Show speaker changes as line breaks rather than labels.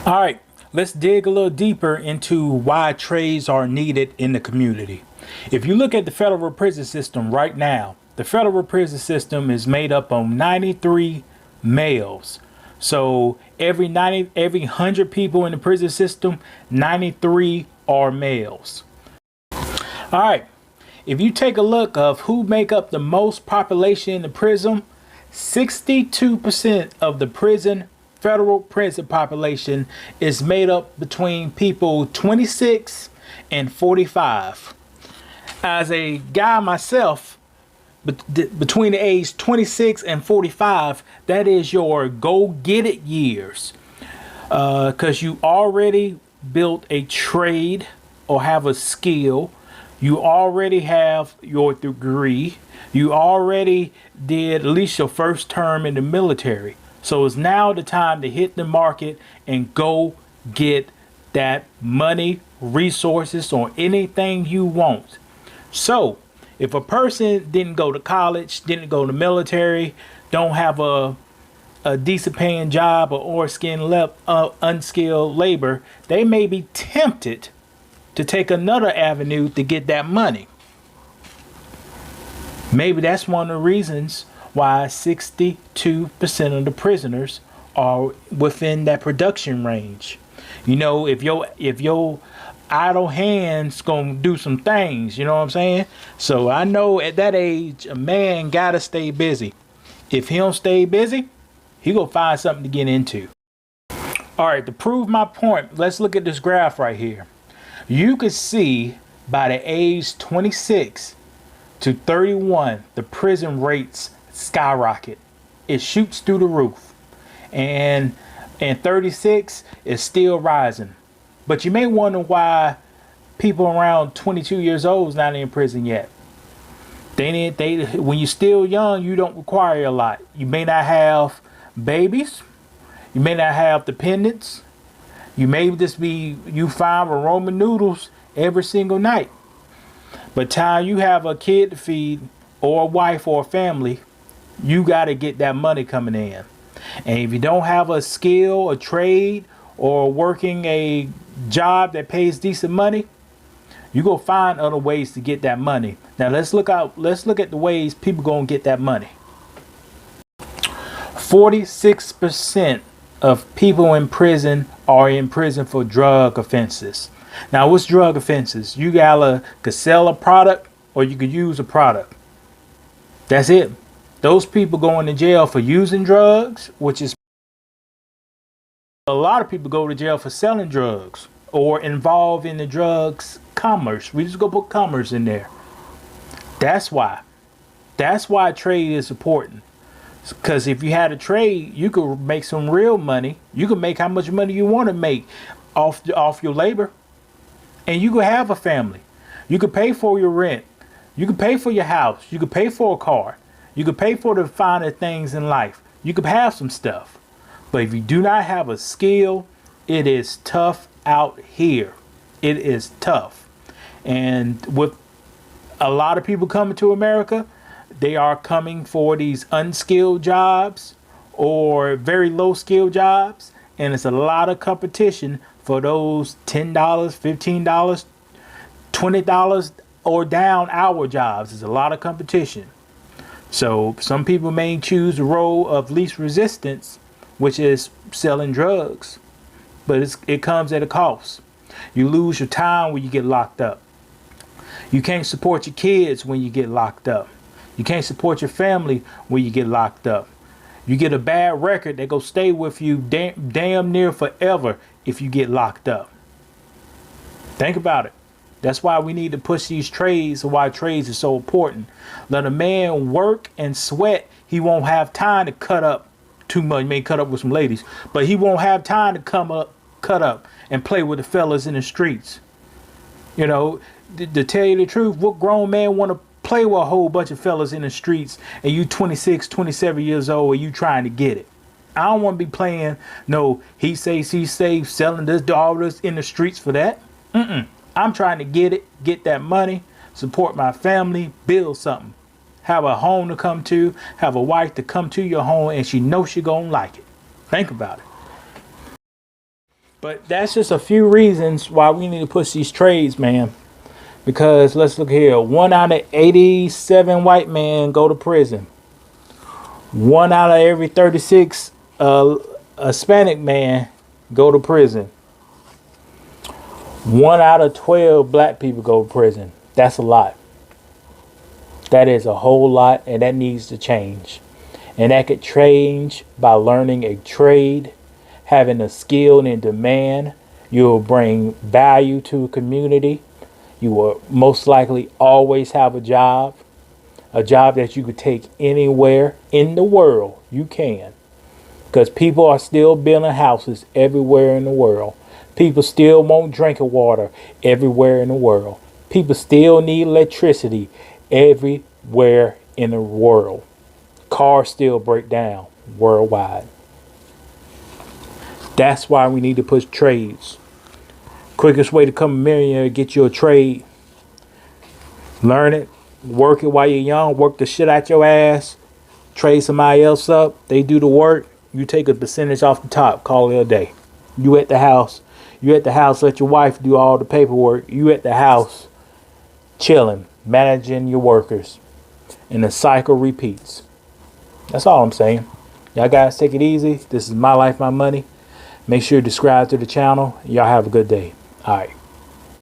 All right, let's dig a little deeper into why trades are needed in the community. If you look at the federal prison system right now, the federal prison system is made up of 93 males. So every 100 people in the prison system, 93 are males. All right, if you take a look of who make up the most population in the prison, 62% of the federal prison population is made up between people 26 and 45. As a guy myself, between the age 26 and 45, that is your go get it years. Because you already built a trade or have a skill. You already have your degree. You already did at least your first term in the military. So it's now the time to hit the market and go get that money, resources, or anything you want. So if a person didn't go to college, didn't go to military, don't have a decent paying job or unskilled labor, they may be tempted to take another avenue to get that money. Maybe that's one of the reasons why 62% of the prisoners are within that production range. You know, if your idle hands gonna do some things, you know what I'm saying? So I know at that age, a man gotta stay busy. If he don't stay busy, he gonna find something to get into. All right, to prove my point, let's look at this graph right here. You can see by the age 26 to 31, the prison rates skyrocket. It shoots through the roof. And 36 is still rising. But you may wonder why people around 22 years old is not in prison yet. When you're still young, you don't require a lot. You may not have babies. You may not have dependents. You may just be, you find ramen noodles every single night. But time you have a kid to feed or a wife or a family, you got to get that money coming in. And if you don't have a skill, a trade, or working a job that pays decent money, you go find other ways to get that money. Now let's look at the ways people gonna get that money. 46% of people in prison are in prison for drug offenses. Now what's drug offenses? You could sell a product or you could use a product. That's it. Those people going to jail for using drugs, which is a lot of people go to jail for selling drugs or involved in the drugs commerce. We just go put commerce in there. That's why trade is important. Because if you had a trade, you could make some real money. You could make how much money you want to make off your labor. And you could have a family. You could pay for your rent. You could pay for your house. You could pay for a car. You could pay for the finer things in life. You could have some stuff. But if you do not have a skill, it is tough out here. It is tough. And with a lot of people coming to America, they are coming for these unskilled jobs or very low skilled jobs. And it's a lot of competition for those $10, $15, $20 or down hour jobs. There's a lot of competition. So some people may choose the role of least resistance, which is selling drugs, but it comes at a cost. You lose your time when you get locked up. You can't support your kids when you get locked up. You can't support your family when you get locked up. You get a bad record that go stay with you damn near forever if you get locked up. Think about it. That's why we need to push these trades, and why trades are so important. Let a man work and sweat. He won't have time to cut up too much. He may cut up with some ladies, but he won't have time to cut up and play with the fellas in the streets. You know, to tell you the truth, what grown man want to play with a whole bunch of fellas in the streets and you 26, 27 years old and you trying to get it? I don't want to be playing no he says, selling this, all this in the streets for that. I'm trying to get that money, support my family, build something. Have a home to come to, have a wife to come to your home, and she knows she gonna like it. Think about it. But that's just a few reasons why we need to push these trades, man. Because let's look here. 1 out of 87 white men go to prison. 1 out of every 36 Hispanic man go to prison. 1 out of 12 black people go to prison. That's a lot. That is a whole lot, and that needs to change. And that could change by learning a trade, having a skill and demand. You'll bring value to a community. You will most likely always have a job that you could take anywhere in the world you can. Because people are still building houses everywhere in the world. People still want drinking water everywhere in the world. People still need electricity everywhere in the world. Cars still break down worldwide. That's why we need to push trades. Quickest way to become a millionaire, get you a trade. Learn it. Work it while you're young. Work the shit out your ass. Trade somebody else up. They do the work. You take a percentage off the top. Call it a day. You at the house. Let your wife do all the paperwork. You at the house chilling, managing your workers. And the cycle repeats. That's all I'm saying. Y'all guys take it easy. This is My Life, My Money. Make sure you subscribe to the channel. Y'all have a good day. All right.